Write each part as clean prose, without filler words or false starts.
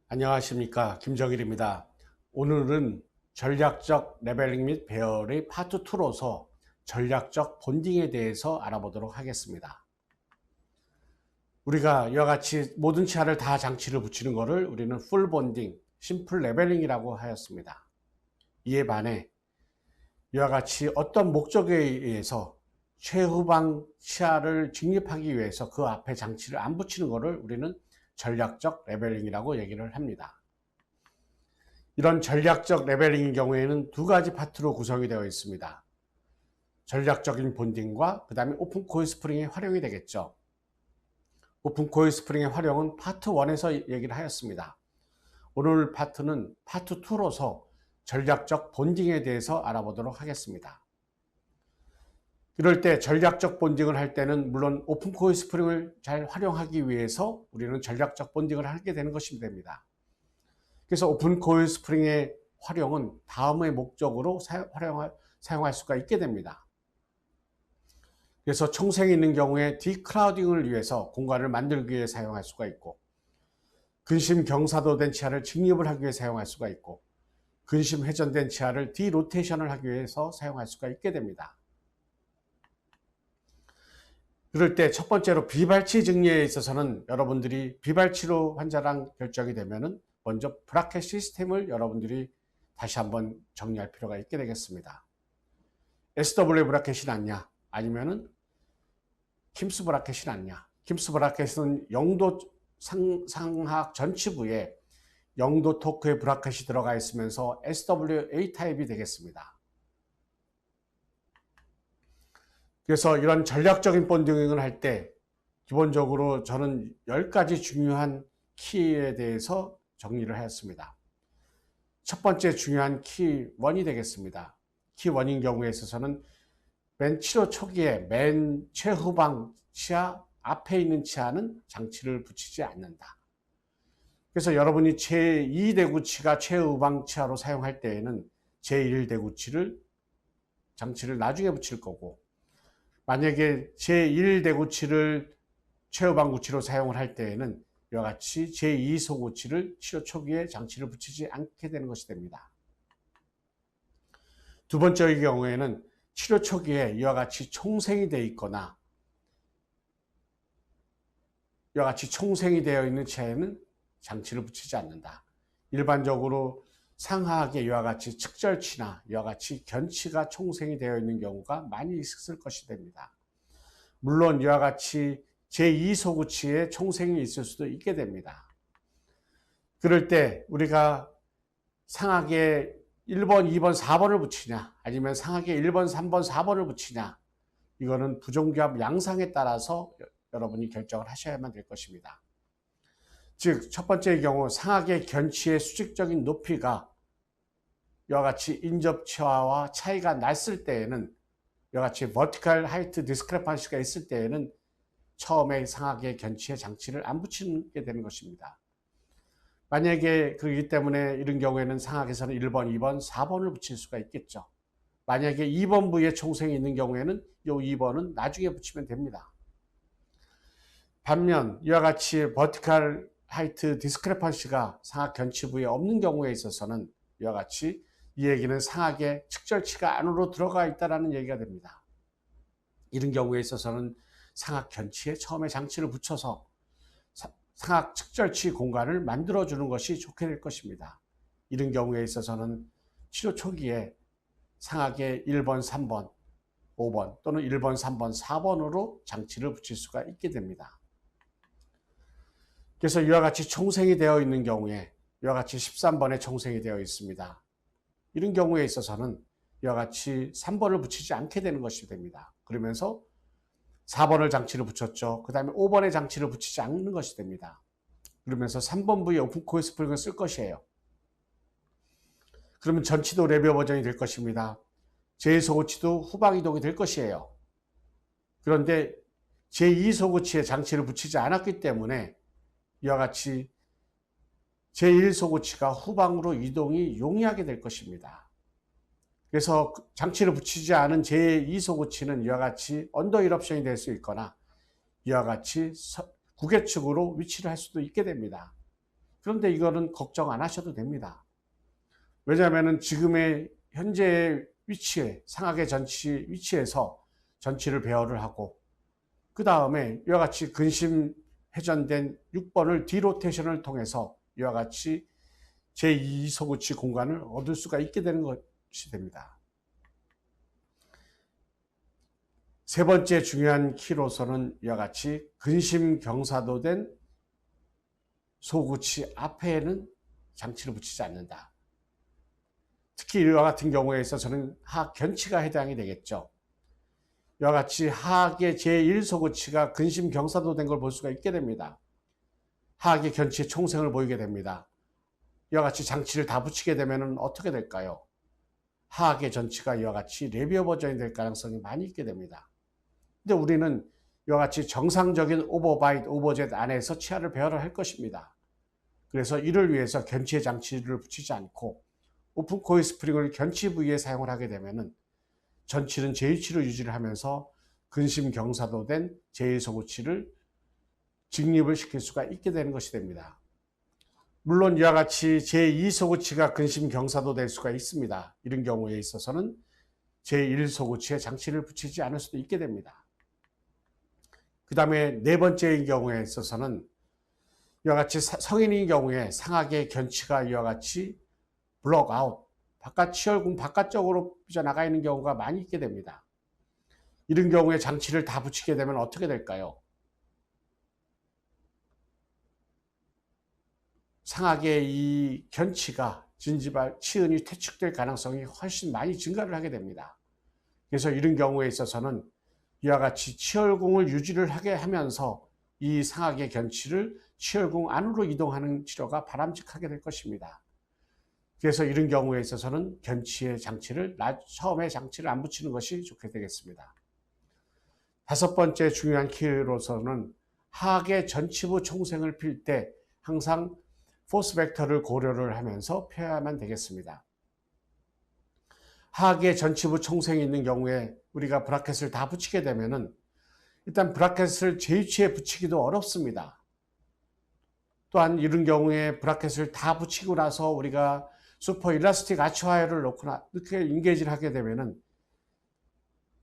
안녕하십니까, 김정일입니다. 오늘은 전략적 레벨링 및 배열의 파트 2로서 전략적 본딩에 대해서 알아보도록 하겠습니다. 우리가 이와 같이 모든 치아를 다 장치를 붙이는 것을 우리는 풀 본딩, 심플 레벨링이라고 하였습니다. 이에 반해 이와 같이 어떤 목적에 의해서 최후방 치아를 직립하기 위해서 그 앞에 장치를 안 붙이는 것을 우리는 전략적 레벨링이라고 얘기를 합니다. 이런 전략적 레벨링의 경우에는 두 가지 파트로 구성이 되어 있습니다. 전략적인 본딩과 그 다음에 오픈 코일 스프링의 활용이 되겠죠. 오픈 코일 스프링의 활용은 파트 1에서 얘기를 하였습니다. 오늘 파트는 파트 2로서 전략적 본딩에 대해서 알아보도록 하겠습니다. 이럴 때 전략적 본딩을 할 때는 물론 오픈 코일 스프링을 잘 활용하기 위해서 우리는 전략적 본딩을 하게 되는 것이 됩니다. 그래서 오픈 코일 스프링의 활용은 다음의 목적으로 사용할 수가 있게 됩니다. 그래서 총생이 있는 경우에 디크라우딩을 위해서 공간을 만들기 위해 사용할 수가 있고, 근심 경사도된 치아를 직립을 하기 위해 사용할 수가 있고, 근심 회전된 치아를 디로테이션을 하기 위해서 사용할 수가 있게 됩니다. 그럴 때 첫 번째로 비발치 증리에 있어서는 여러분들이 비발치로 환자랑 결정이 되면은 먼저 브라켓 시스템을 여러분들이 다시 한번 정리할 필요가 있게 되겠습니다. SW 브라켓이 낫냐, 아니면은 킴스 브라켓이 낫냐. 킴스 브라켓은 영도 상하악 전치부에 영도 토크의 브라켓이 들어가 있으면서 SWA 타입이 되겠습니다. 그래서 이런 전략적인 본딩을 할 때 기본적으로 저는 10가지 중요한 키에 대해서 정리를 하였습니다. 첫 번째 중요한 키 1이 되겠습니다. 키 1인 경우에 있어서는 맨 치료 초기에 맨 최후방 치아 앞에 있는 치아는 장치를 붙이지 않는다. 그래서 여러분이 제2대구치가 최후방 치아로 사용할 때에는 제1대구치를 장치를 나중에 붙일 거고, 만약에 제1대구치를 최후방 구치로 사용을 할 때에는 이와 같이 제2소구치를 치료 초기에 장치를 붙이지 않게 되는 것이 됩니다. 두 번째의 경우에는 치료 초기에 이와 같이 총생이 되어 있거나 이와 같이 총생이 되어 있는 치아에는 장치를 붙이지 않는다. 일반적으로 상하하게 이와 같이 측절치나 이와 같이 견치가 총생이 되어 있는 경우가 많이 있을 것이 됩니다. 물론 이와 같이 제2소구치에 총생이 있을 수도 있게 됩니다. 그럴 때 우리가 상하게 1번, 2번, 4번을 붙이냐, 아니면 상하게 1번, 3번, 4번을 붙이냐, 이거는 부종기압 양상에 따라서 여러분이 결정을 하셔야만 될 것입니다. 즉, 첫 번째의 경우 상하계 견치의 수직적인 높이가 이와 같이 인접치와와 차이가 났을 때에는, 이와 같이 vertical height discrepancy가 있을 때에는 처음에 상하계 견치의 장치를 안 붙이게 되는 것입니다. 만약에 그렇기 때문에 이런 경우에는 상하계에서는 1번, 2번, 4번을 붙일 수가 있겠죠. 만약에 2번 부위에 총생이 있는 경우에는 이 2번은 나중에 붙이면 됩니다. 반면 이와 같이 vertical height discrepancy가 상하 견치 부위에 없는 경우에 있어서는 이와 같이 이 얘기는 상하계 측절치가 안으로 들어가 있다는 얘기가 됩니다. 이런 경우에 있어서는 상하 견치에 처음에 장치를 붙여서 상하 측절치 공간을 만들어주는 것이 좋게 될 것입니다. 이런 경우에 있어서는 치료 초기에 상하계 1번, 3번, 5번 또는 1번, 3번, 4번으로 장치를 붙일 수가 있게 됩니다. 그래서 이와 같이 총생이 되어 있는 경우에 이와 같이 13번에 총생이 되어 있습니다. 이런 경우에 있어서는 이와 같이 3번을 붙이지 않게 되는 것이 됩니다. 그러면서 4번을 장치를 붙였죠. 그 다음에 5번의 장치를 붙이지 않는 것이 됩니다. 그러면서 3번 부위에 오픈 코일 스프링을 쓸 것이에요. 그러면 전치도 레비어 버전이 될 것입니다. 제2소구치도 후방 이동이 될 것이에요. 그런데 제2소구치에 장치를 붙이지 않았기 때문에 이와 같이 제1소구치가 후방으로 이동이 용이하게 될 것입니다. 그래서 장치를 붙이지 않은 제2소구치는 이와 같이 언더 일옵션이 될 수 있거나 이와 같이 구개측으로 위치를 할 수도 있게 됩니다. 그런데 이거는 걱정 안 하셔도 됩니다. 왜냐하면 지금의 현재의 위치에, 상하계 전치 위치에서 전치를 배열을 하고, 그 다음에 이와 같이 근심 회전된 6번을 디로테이션을 통해서 이와 같이 제2소구치 공간을 얻을 수가 있게 되는 것이 됩니다. 세 번째 중요한 키로서는 이와 같이 근심 경사도된 소구치 앞에는 장치를 붙이지 않는다. 특히 이와 같은 경우에 있어서는 하악 견치가 해당이 되겠죠. 이와 같이 하악의 제1소구치가 근심 경사도된 걸 볼 수가 있게 됩니다. 하악의 견치의 총생을 보이게 됩니다. 이와 같이 장치를 다 붙이게 되면 어떻게 될까요? 하악의 전치가 이와 같이 레비어 버전이 될 가능성이 많이 있게 됩니다. 근데 우리는 이와 같이 정상적인 오버바이트, 오버젯 안에서 치아를 배열을 할 것입니다. 그래서 이를 위해서 견치의 장치를 붙이지 않고 오픈 코일 스프링을 견치 부위에 사용을 하게 되면 전치는 제2치로 유지를 하면서 근심 경사도된 제1소구치를 직립을 시킬 수가 있게 되는 것이 됩니다. 물론 이와 같이 제2소구치가 근심 경사도 될 수가 있습니다. 이런 경우에 있어서는 제1소구치에 장치를 붙이지 않을 수도 있게 됩니다. 그 다음에 네 번째인 경우에 있어서는 이와 같이 성인인 경우에 상하계 견치가 이와 같이 블록아웃, 바깥 치열궁 바깥쪽으로 삐져나가 있는 경우가 많이 있게 됩니다. 이런 경우에 장치를 다 붙이게 되면 어떻게 될까요? 상하계 이 견치가 진지발 치은이 퇴축될 가능성이 훨씬 많이 증가를 하게 됩니다. 그래서 이런 경우에 있어서는 이와 같이 치열궁을 유지를 하게 하면서 이 상하계 견치를 치열궁 안으로 이동하는 치료가 바람직하게 될 것입니다. 그래서 이런 경우에 있어서는 견치의 장치를 처음에 장치를 안 붙이는 것이 좋게 되겠습니다. 다섯 번째 중요한 키로서는 하악의 전치부 총생을 필 때 항상 포스 벡터를 고려를 하면서 펴야만 되겠습니다. 하악의 전치부 총생이 있는 경우에 우리가 브라켓을 다 붙이게 되면은 일단 브라켓을 제2치에 붙이기도 어렵습니다. 또한 이런 경우에 브라켓을 다 붙이고 나서 우리가 슈퍼 일라스틱 아치 와이어를 놓거나 이렇게 인게이지를 하게 되면은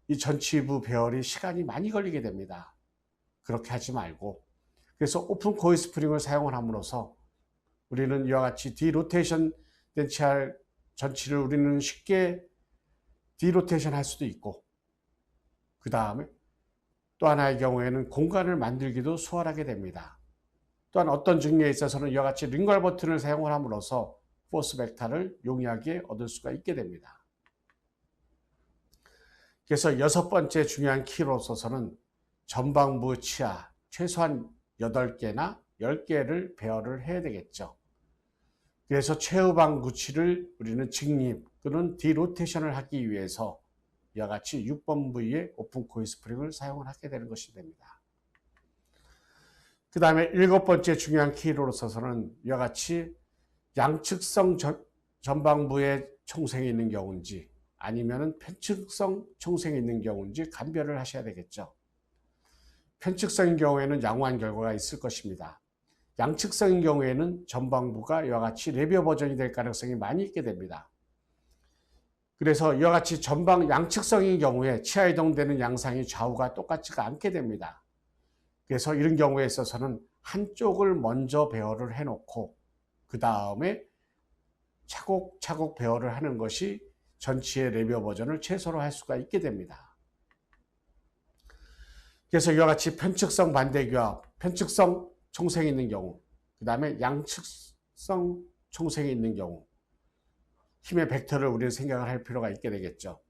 이 전치부 배열이 시간이 많이 걸리게 됩니다. 그렇게 하지 말고, 그래서 오픈 코일 스프링을 사용을 함으로써 우리는 이와 같이 디로테이션 된 치아 전치를 우리는 쉽게 디로테이션 할 수도 있고, 그 다음에 또 하나의 경우에는 공간을 만들기도 수월하게 됩니다. 또한 어떤 증례에 있어서는 이와 같이 링괄 버튼을 사용을 함으로써 포스 벡터를 용이하게 얻을 수가 있게 됩니다. 그래서 여섯 번째 중요한 키로서는 전방부 치아 최소한 8개나 10개를 배열을 해야 되겠죠. 그래서 최후방 구치를 우리는 직립 또는 디로테이션을 하기 위해서 이와 같이 6번 부위의 오픈 코일 스프링을 사용을 하게 되는 것이 됩니다. 그 다음에 일곱 번째 중요한 키로서는 이와 같이 양측성 전방부에 총생이 있는 경우인지 아니면 편측성 총생이 있는 경우인지 감별을 하셔야 되겠죠. 편측성인 경우에는 양호한 결과가 있을 것입니다. 양측성인 경우에는 전방부가 이와 같이 레비어 버전이 될 가능성이 많이 있게 됩니다. 그래서 이와 같이 전방 양측성인 경우에 치아 이동되는 양상이 좌우가 똑같지가 않게 됩니다. 그래서 이런 경우에 있어서는 한쪽을 먼저 배열을 해놓고 그 다음에 차곡차곡 배열을 하는 것이 전치의 레비어 버전을 최소로 할 수가 있게 됩니다. 그래서 이와 같이 편측성 반대교합, 편측성 총생이 있는 경우, 그 다음에 양측성 총생이 있는 경우, 힘의 벡터를 우리는 생각을 할 필요가 있게 되겠죠.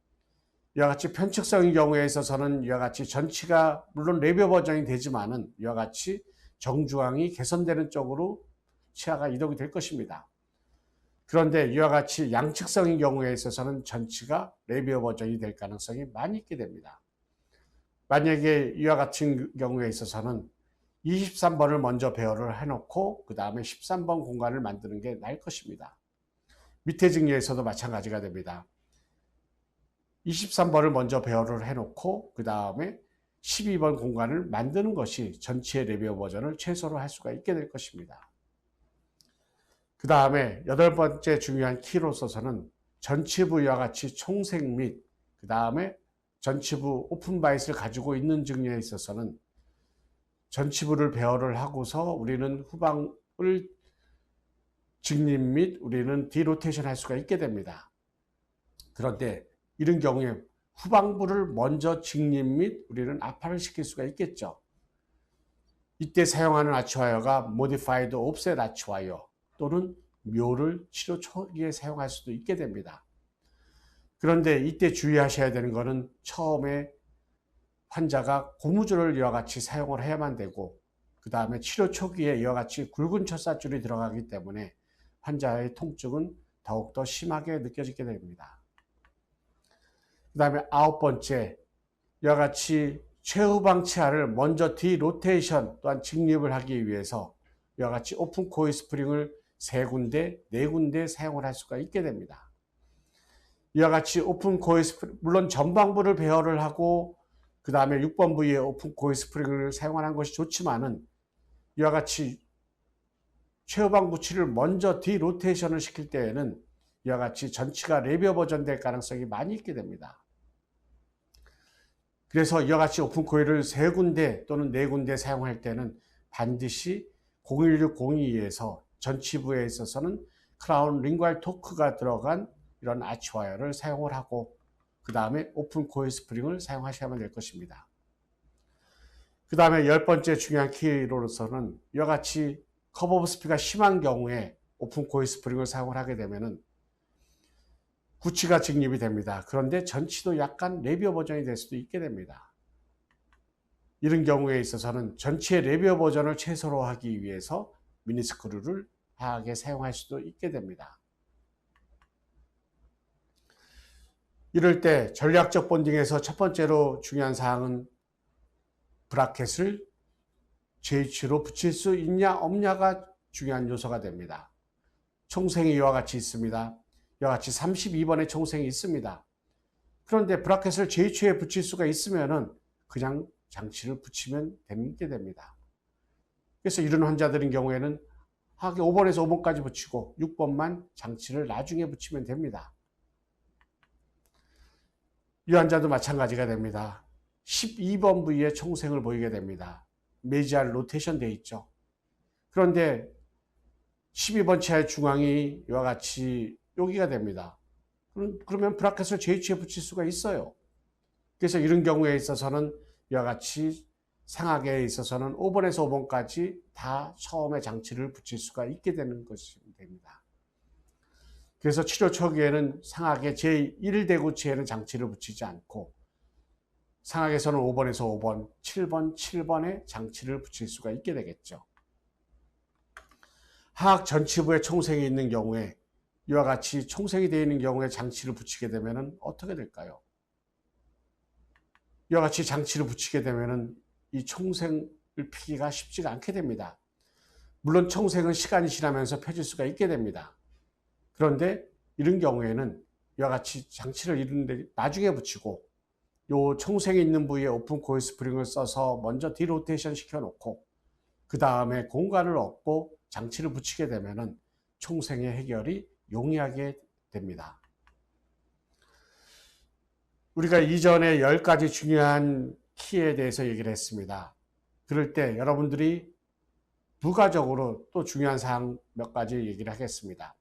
이와 같이 편측성인 경우에 있어서는 이와 같이 전치가 물론 레비어 버전이 되지만은 이와 같이 정중앙이 개선되는 쪽으로 치아가 이동이 될 것입니다. 그런데 이와 같이 양측성인 경우에 있어서는 전치가 레비어 버전이 될 가능성이 많이 있게 됩니다. 만약에 이와 같은 경우에 있어서는 23번을 먼저 배열을 해놓고 그 다음에 13번 공간을 만드는 게 나을 것입니다. 밑에 증례에서도 마찬가지가 됩니다. 23번을 먼저 배열을 해놓고 그 다음에 12번 공간을 만드는 것이 전치의 레비어 버전을 최소로 할 수가 있게 될 것입니다. 그 다음에 여덟 번째 중요한 키로서는 전치부 이와 같이 총생 및 그 다음에 전치부 오픈바이스를 가지고 있는 증류에 있어서는 전치부를 배열을 하고서 우리는 후방을 직립 및 우리는 디로테이션 할 수가 있게 됩니다. 그런데 이런 경우에 후방부를 먼저 직립 및 우리는 압화를 시킬 수가 있겠죠. 이때 사용하는 아치와이어가 Modified Offset 아치와이어 또는 묘를 치료 초기에 사용할 수도 있게 됩니다. 그런데 이때 주의하셔야 되는 것은 처음에 환자가 고무줄을 이와 같이 사용을 해야만 되고 그 다음에 치료 초기에 이와 같이 굵은 철사줄이 들어가기 때문에 환자의 통증은 더욱더 심하게 느껴지게 됩니다. 그 다음에 아홉 번째, 이와 같이 최후방 치아를 먼저 디로테이션 또한 직립을 하기 위해서 이와 같이 오픈 코일 스프링을 3군데, 4군데 사용을 할 수가 있게 됩니다. 이와 같이 오픈 코일 스프링, 물론 전방부를 배열을 하고 그 다음에 6번 부위에 오픈 코일 스프링을 사용하는 것이 좋지만은 이와 같이 최후방 부치를 먼저 디로테이션을 시킬 때에는 이와 같이 전치가 레비어 버전 될 가능성이 많이 있게 됩니다. 그래서 이와 같이 오픈 코일을 3군데 또는 4군데 사용할 때는 반드시 01602에서 전치부에 있어서는 크라운 링괄 토크가 들어간 이런 아치와이어를 사용을 하고 그 다음에 오픈 코일 스프링을 사용하셔야만 될 것입니다. 그 다음에 10번째 중요한 키로서는 이와 같이 커버 오브 스피가 심한 경우에 오픈 코일 스프링을 사용을 하게 되면은 구치가 직립이 됩니다. 그런데 전치도 약간 레비어 버전이 될 수도 있게 됩니다. 이런 경우에 있어서는 전치의 레비어 버전을 최소로 하기 위해서 미니스크루를 하하게 사용할 수도 있게 됩니다. 이럴 때 전략적 본딩에서 첫 번째로 중요한 사항은 브라켓을 JH로 붙일 수 있냐 없냐가 중요한 요소가 됩니다. 총생이 이와 같이 있습니다. 이와 같이 32번의 총생이 있습니다. 그런데 브라켓을 JH에 붙일 수가 있으면은 그냥 장치를 붙이면 되게 됩니다. 그래서 이런 환자들인 경우에는 하하게 5번에서 5번까지 붙이고 6번만 장치를 나중에 붙이면 됩니다. 이 환자도 마찬가지가 됩니다. 12번 부위에 총생을 보이게 됩니다. 메지알 로테이션 되어 있죠. 그런데 12번 치아의 중앙이 이와 같이 여기가 됩니다. 그러면 브라켓을 JH에 붙일 수가 있어요. 그래서 이런 경우에 있어서는 이와 같이 상하계에 있어서는 5번에서 5번까지 다 처음에 장치를 붙일 수가 있게 되는 것이 됩니다. 그래서 치료 초기에는 상하계 제1대구치에는 장치를 붙이지 않고 상하계에서는 5번에서 5번, 7번, 7번에 장치를 붙일 수가 있게 되겠죠. 하악 전치부에 총생이 있는 경우에 이와 같이 총생이 되어 있는 경우에 장치를 붙이게 되면 어떻게 될까요? 이와 같이 장치를 붙이게 되면 이 총생을 피기가 쉽지가 않게 됩니다. 물론 총생은 시간이 지나면서 펴질 수가 있게 됩니다. 그런데 이런 경우에는 이와 같이 장치를 이런데 나중에 붙이고 요 총생이 있는 부위에 오픈 코일 스프링을 써서 먼저 디로테이션 시켜놓고 그 다음에 공간을 얻고 장치를 붙이게 되면은 총생의 해결이 용이하게 됩니다. 우리가 이전에 10가지 중요한 키에 대해서 얘기를 했습니다. 그럴 때 여러분들이 부가적으로 또 중요한 사항 몇 가지 얘기를 하겠습니다.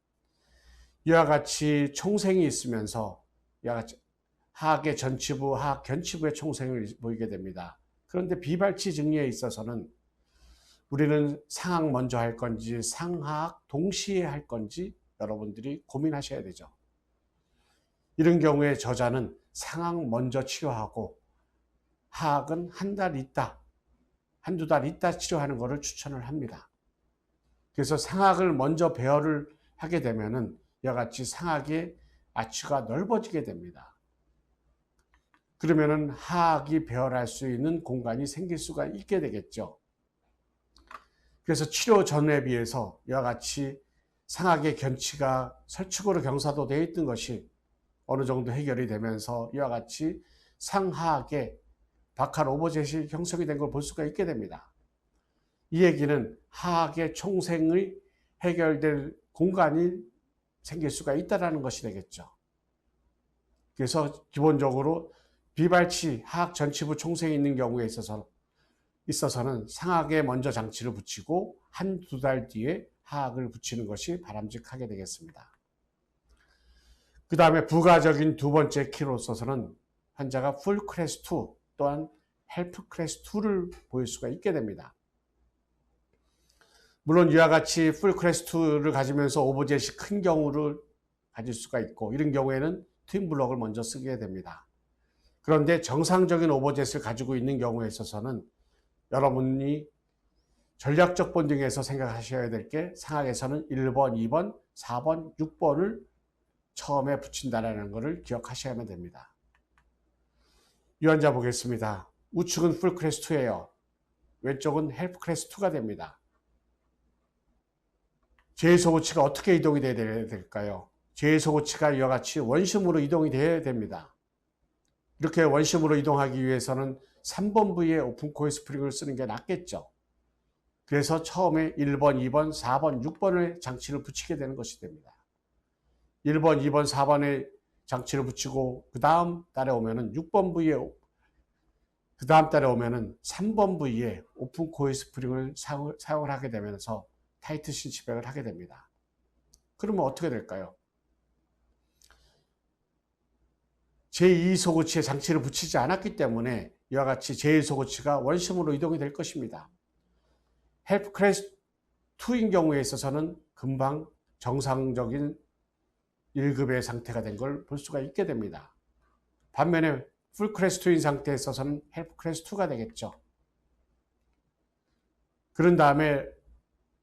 이와 같이 총생이 있으면서 이와 같이 하악의 전치부, 하악 견치부의 총생을 보이게 됩니다. 그런데 비발치 증리에 있어서는 우리는 상악 먼저 할 건지 상하악 동시에 할 건지 여러분들이 고민하셔야 되죠. 이런 경우에 저자는 상악 먼저 치료하고 하악은 한 달 있다, 한두 달 있다 치료하는 것을 추천을 합니다. 그래서 상악을 먼저 배열을 하게 되면은 이와 같이 상악의 아치가 넓어지게 됩니다. 그러면은 하악이 배열할 수 있는 공간이 생길 수가 있게 되겠죠. 그래서 치료 전에 비해서 이와 같이 상악의 견치가 설축으로 경사도되어 있던 것이 어느 정도 해결이 되면서 이와 같이 상하악의 바칼 오버젯이 형성이 된 걸 볼 수가 있게 됩니다. 이 얘기는 하악의 총생의 해결될 공간이 생길 수가 있다는 것이 되겠죠. 그래서 기본적으로 비발치 하악 전치부 총생이 있는 경우에 있어서는 상하게 먼저 장치를 붙이고 한두 달 뒤에 하악을 붙이는 것이 바람직하게 되겠습니다. 그 다음에 부가적인 두 번째 키로서는 환자가 풀 클래스2 또한 헬프 클래스2를 보일 수가 있게 됩니다. 물론 이와 같이 풀 클래스2를 가지면서 오버젯이 큰 경우를 가질 수가 있고 이런 경우에는 트윈 블럭을 먼저 쓰게 됩니다. 그런데 정상적인 오버젯을 가지고 있는 경우에 있어서는 여러분이 전략적 본딩에서 생각하셔야 될 게 상하에서는 1번, 2번, 4번, 6번을 처음에 붙인다는 것을 기억하셔야만 됩니다. 이 환자 보겠습니다. 우측은 풀 클래스 2예요. 왼쪽은 헬프 클래스 2가 됩니다. 제소고치가 어떻게 이동이 돼야 될까요? 제소고치가 이와 같이 원심으로 이동이 돼야 됩니다. 이렇게 원심으로 이동하기 위해서는 3번 부위에 오픈 코일 스프링을 쓰는 게 낫겠죠. 그래서 처음에 1번, 2번, 4번, 6번의 장치를 붙이게 되는 것이 됩니다. 1번, 2번, 4번의 장치를 붙이고 그 다음 달에 오면은 6번 부위에 그 다음 달에 오면은 3번 부위에 오픈 코일 스프링을 사용을 하게 되면서 타이트 신치백을 하게 됩니다. 그러면 어떻게 될까요? 제2소고치에 장치를 붙이지 않았기 때문에 이와 같이 제1소고치가 원심으로 이동이 될 것입니다. 헬프 클래스 2인 경우에 있어서는 금방 정상적인 1급의 상태가 된 걸 볼 수가 있게 됩니다. 반면에 풀 클래스 2인 상태에 있어서는 헬프 클래스 2가 되겠죠. 그런 다음에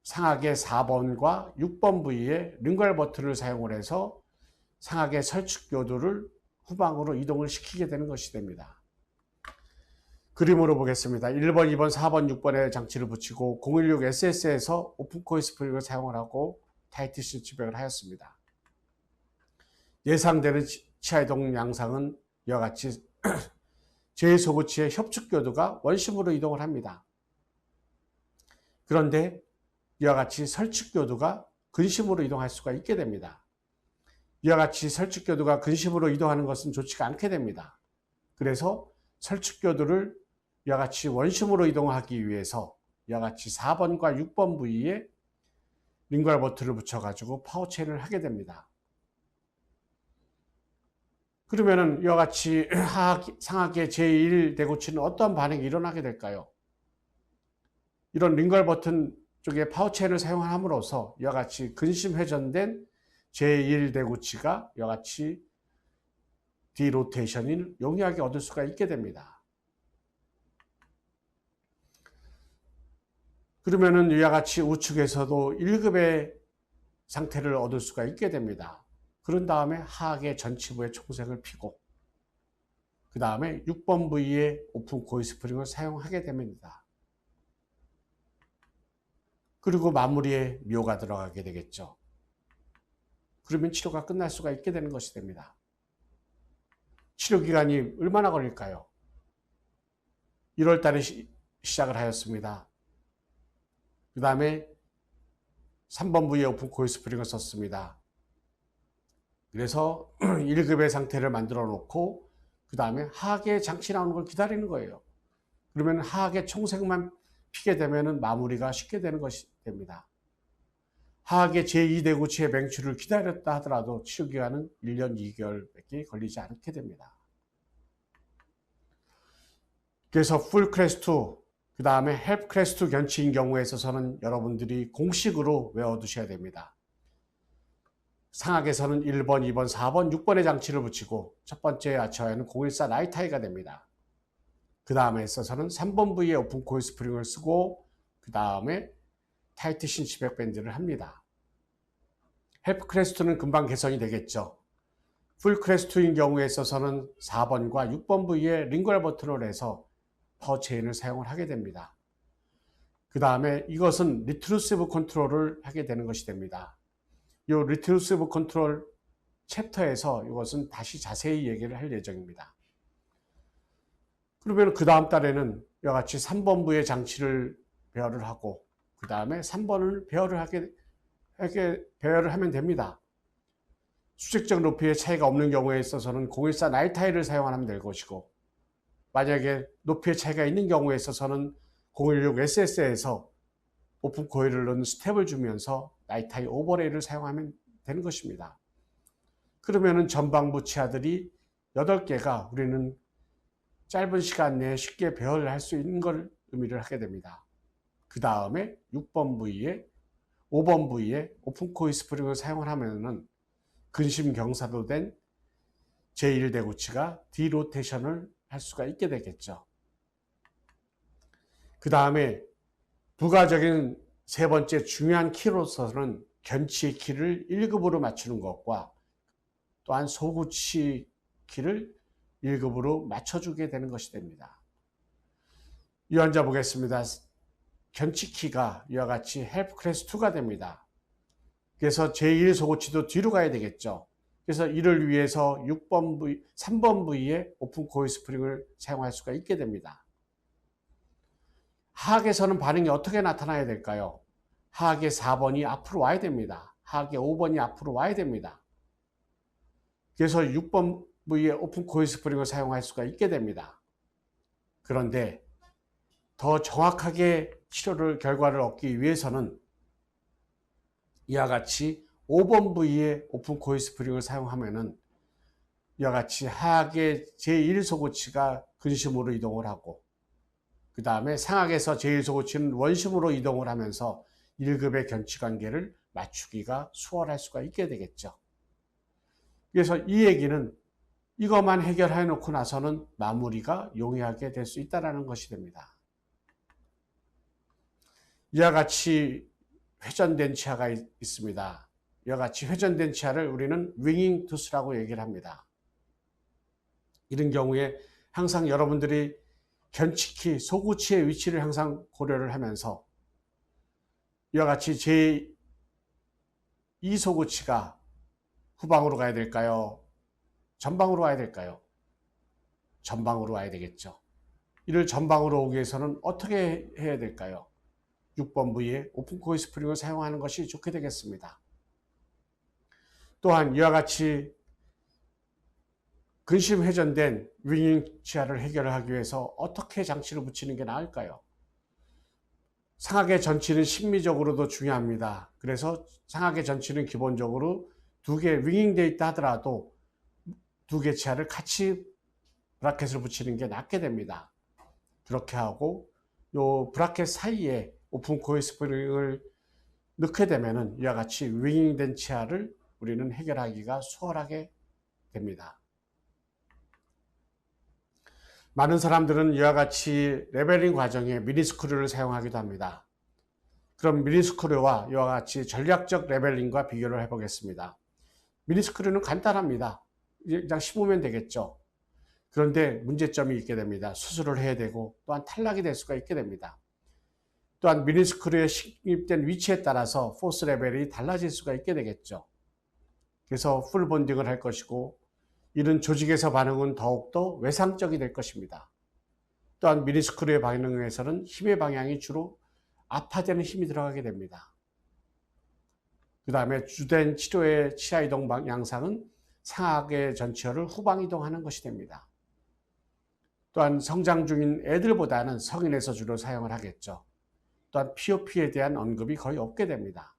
상하계 4번과 6번 부위에 링괄 버튼을 사용을 해서 상하계 설축교두를 후방으로 이동을 시키게 되는 것이 됩니다. 그림으로 보겠습니다. 1번, 2번, 4번, 6번에 장치를 붙이고 016 SS에서 오픈 코일 스프링을 사용을 하고 타이트 신치백을 하였습니다. 예상되는 치아이동 양상은 이와 같이 제2소고치의 협축교두가 원심으로 이동을 합니다. 그런데 이와 같이 설축교두가 근심으로 이동할 수가 있게 됩니다. 이와 같이 설축교두가 근심으로 이동하는 것은 좋지가 않게 됩니다. 그래서 설축교두를 이와 같이 원심으로 이동하기 위해서 이와 같이 4번과 6번 부위에 링괄 버튼을 붙여가지고 파워체인을 하게 됩니다. 그러면은 이와 같이 상하계 제1 대고치는 어떠한 반응이 일어나게 될까요? 이런 링괄 버튼 쪽에 파워체인을 사용함으로써 이와 같이 근심 회전된 제1 대구치가 이와 같이 디로테이션을 용이하게 얻을 수가 있게 됩니다. 그러면은 이와 같이 우측에서도 1급의 상태를 얻을 수가 있게 됩니다. 그런 다음에 하악의 전치부의 총색을 피고 그 다음에 6번 부위에 오픈 코일 스프링을 사용하게 됩니다. 그리고 마무리에 묘가 들어가게 되겠죠. 그러면 치료가 끝날 수가 있게 되는 것이 됩니다. 치료 기간이 얼마나 걸릴까요? 1월 달에 시작을 하였습니다. 그 다음에 3번 부위에 오픈 코일 스프링을 썼습니다. 그래서 1급의 상태를 만들어 놓고 그 다음에 하악의 장치 나오는 걸 기다리는 거예요. 그러면 하악의 총색만 피게 되면 마무리가 쉽게 되는 것이 됩니다. 하악의 제2대구치의 맹추를 기다렸다 하더라도 치료기간은 1년 2개월밖에 걸리지 않게 됩니다. 그래서 풀 클래스 2, 그 다음에 헬프 클래스 2 견치인 경우에 있어서는 여러분들이 공식으로 외워두셔야 됩니다. 상악에서는 1번, 2번, 4번, 6번의 장치를 붙이고 첫 번째 아처에는 014 라이트하이가 됩니다. 그 다음에 있어서는 3번 부위에 오픈 코일 스프링을 쓰고 그 다음에 타이트 신치백 밴드를 합니다. 헬프 클래스 2는 금방 개선이 되겠죠. 풀 클래스 2인 경우에 있어서는 4번과 6번 부위에 링괄 버튼을 해서 파워체인을 사용을 하게 됩니다. 그 다음에 이것은 리트루시브 컨트롤을 하게 되는 것이 됩니다. 이 리트루시브 컨트롤 챕터에서 이것은 다시 자세히 얘기를 할 예정입니다. 그러면 그 다음 달에는 이와 같이 3번 부의 장치를 배열을 하고 그 다음에 3번을 배열을 하게 이렇게 배열을 하면 됩니다. 수직적 높이의 차이가 없는 경우에 있어서는 014 나이타이를 사용하면 될 것이고, 만약에 높이의 차이가 있는 경우에 있어서는 016 SS에서 오픈 코일을 넣는 스텝을 주면서 나이타이 오버레이를 사용하면 되는 것입니다. 그러면은 전방부 치아들이 8개가 우리는 짧은 시간 내에 쉽게 배열을 할 수 있는 걸 의미를 하게 됩니다. 그 다음에 6번 부위에 5번 부위에 오픈 코일 스프링을 사용하면은 근심 경사도 된 제1대구치가 디로테이션을 할 수가 있게 되겠죠. 그 다음에 부가적인 세 번째 중요한 키로서는 견치 키를 1급으로 맞추는 것과 또한 소구치 키를 1급으로 맞춰주게 되는 것이 됩니다. 이 환자 보겠습니다. 견치 키가 이와 같이 헬프 클래스 2가 됩니다. 그래서 제1 소구치도 뒤로 가야 되겠죠. 그래서 이를 위해서 3번 부위에 오픈 코일 스프링을 사용할 수가 있게 됩니다. 하악에서는 반응이 어떻게 나타나야 될까요? 하악의 4번이 앞으로 와야 됩니다. 하악의 5번이 앞으로 와야 됩니다. 그래서 6번 부위에 오픈 코일 스프링을 사용할 수가 있게 됩니다. 그런데 더 정확하게 결과를 얻기 위해서는 이와 같이 5번 부위에 오픈 코일 스프링을 사용하면은 이와 같이 하악의 제1소구치가 근심으로 이동을 하고, 그 다음에 상악에서 제1소구치는 원심으로 이동을 하면서 1급의 견치 관계를 맞추기가 수월할 수가 있게 되겠죠. 그래서 이 얘기는 이것만 해결해 놓고 나서는 마무리가 용이하게 될 수 있다는 것이 됩니다. 이와 같이 회전된 치아가 있습니다. 이와 같이 회전된 치아를 우리는 윙잉 투스라고 얘기를 합니다. 이런 경우에 항상 여러분들이 견치키, 소구치의 위치를 항상 고려를 하면서 이와 같이 제2 소구치가 후방으로 가야 될까요? 전방으로 가야 될까요? 전방으로 와야 되겠죠. 이를 전방으로 오기 위해서는 어떻게 해야 될까요? 6번 부위에 오픈 코일 스프링을 사용하는 것이 좋게 되겠습니다. 또한 이와 같이 근심 회전된 윙잉 치아를 해결하기 위해서 어떻게 장치를 붙이는 게 나을까요? 상악의 전치는 심미적으로도 중요합니다. 그래서 상악의 전치는 기본적으로 2개 윙잉되어 있다 하더라도 2개 치아를 같이 브라켓을 붙이는 게 낫게 됩니다. 그렇게 하고 요 브라켓 사이에 오픈 코일 스프링을 넣게 되면은 이와 같이 윙잉된 치아를 우리는 해결하기가 수월하게 됩니다. 많은 사람들은 이와 같이 레벨링 과정에 미니스크류를 사용하기도 합니다. 그럼 미니스크류와 이와 같이 전략적 레벨링과 비교를 해보겠습니다. 미니스크류는 간단합니다. 그냥 심으면 되겠죠. 그런데 문제점이 있게 됩니다. 수술을 해야 되고 또한 탈락이 될 수가 있게 됩니다. 또한 미니스크류에 식입된 위치에 따라서 포스 레벨이 달라질 수가 있게 되겠죠. 그래서 풀 본딩을 할 것이고, 이런 조직에서 반응은 더욱더 외상적이 될 것입니다. 또한 미니스크류의 반응에서는 힘의 방향이 주로 압파되는 힘이 들어가게 됩니다. 그 다음에 주된 치료의 치아 이동 양상은 상악의 전치혈을 후방 이동하는 것이 됩니다. 또한 성장 중인 애들보다는 성인에서 주로 사용을 하겠죠. 또한 POP에 대한 언급이 거의 없게 됩니다.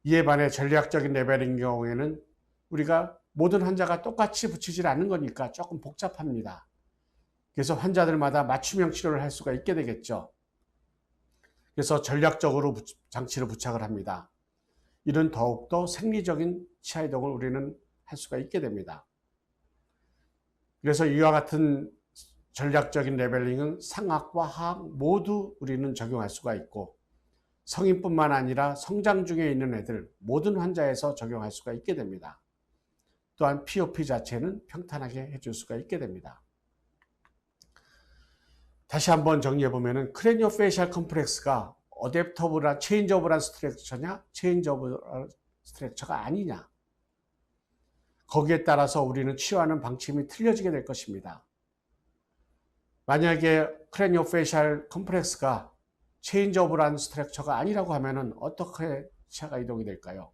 이에 반해 전략적인 레벨인 경우에는 우리가 모든 환자가 똑같이 붙이질 않는 거니까 조금 복잡합니다. 그래서 환자들마다 맞춤형 치료를 할 수가 있게 되겠죠. 그래서 전략적으로 장치를 부착을 합니다. 이는 더욱더 생리적인 치아 이동을 우리는 할 수가 있게 됩니다. 그래서 이와 같은 전략적인 레벨링은 상악과 하악 모두 우리는 적용할 수가 있고, 성인뿐만 아니라 성장 중에 있는 애들 모든 환자에서 적용할 수가 있게 됩니다. 또한 POP 자체는 평탄하게 해줄 수가 있게 됩니다. 다시 한번 정리해보면 크레니오페이셜 컴플렉스가 어댑터블한 체인저블한 스트럭처냐 체인저블한 스트럭처가 아니냐, 거기에 따라서 우리는 치료하는 방침이 틀려지게 될 것입니다. 만약에 크레니오페이셜 컴플렉스가 체인저블한 스트럭처가 아니라고 하면 어떻게 치아가 이동이 될까요?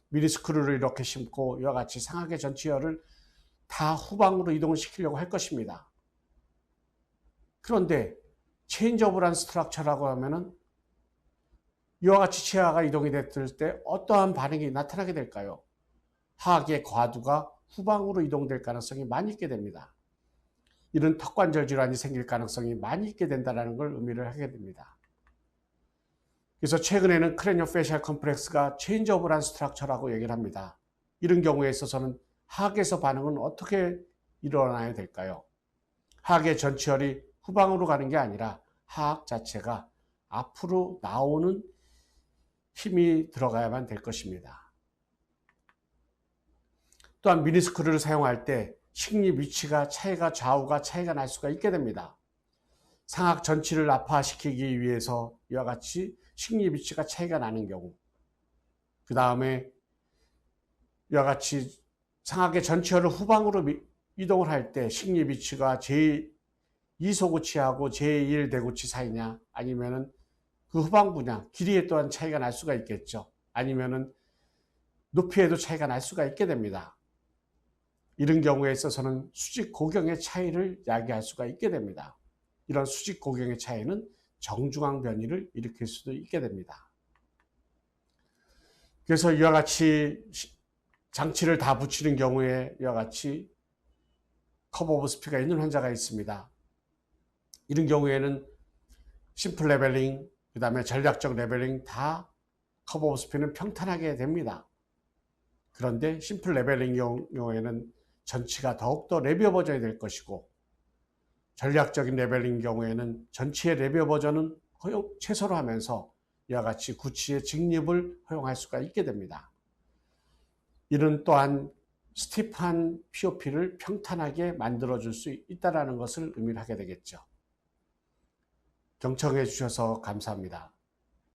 미니스크류를 이렇게 심고 이와 같이 상하계 전치혈을 다 후방으로 이동을 시키려고 할 것입니다. 그런데 체인지 오브 란 스트럭처라고 하면은 이와 같이 치아가 이동이 됐을 때 어떠한 반응이 나타나게 될까요? 하악의 과두가 후방으로 이동될 가능성이 많이 있게 됩니다. 이런 턱관절 질환이 생길 가능성이 많이 있게 된다는 걸 의미를 하게 됩니다. 그래서 최근에는 크레니오페셜 컴플렉스가 체인지 오브 란 스트럭처라고 얘기를 합니다. 이런 경우에 있어서는 하악에서 반응은 어떻게 일어나야 될까요? 하악의 전치혈이 후방으로 가는 게 아니라 하악 자체가 앞으로 나오는 힘이 들어가야만 될 것입니다. 또한 미니스크류를 사용할 때 식립 위치가 좌우가 차이가 날 수가 있게 됩니다. 상악 전치를 아파시키기 위해서 이와 같이 식립 위치가 차이가 나는 경우, 그 다음에 이와 같이 상악의 전치혈을 후방으로 이동을 할 때 식립 위치가 제2소구치하고 제1대구치 사이냐, 아니면은 그 후방부냐, 길이에 또한 차이가 날 수가 있겠죠. 아니면은 높이에도 차이가 날 수가 있게 됩니다. 이런 경우에 있어서는 수직 고경의 차이를 야기할 수가 있게 됩니다. 이런 수직 고경의 차이는 정중앙 변이를 일으킬 수도 있게 됩니다. 그래서 이와 같이 장치를 다 붙이는 경우에 이와 같이 커브 오브 스피가 있는 환자가 있습니다. 이런 경우에는 심플 레벨링, 그 다음에 전략적 레벨링 다 커브 오브 스피는 평탄하게 됩니다. 그런데 심플 레벨링 경우에는 전치가 더욱더 레비어 버전이 될 것이고, 전략적인 레벨링 경우에는 전치의 레비어 버전은 최소로 하면서 이와 같이 구치의 직립을 허용할 수가 있게 됩니다. 이는 또한 스티프한 POP를 평탄하게 만들어줄 수 있다는 것을 의미하게 되겠죠. 경청해 주셔서 감사합니다.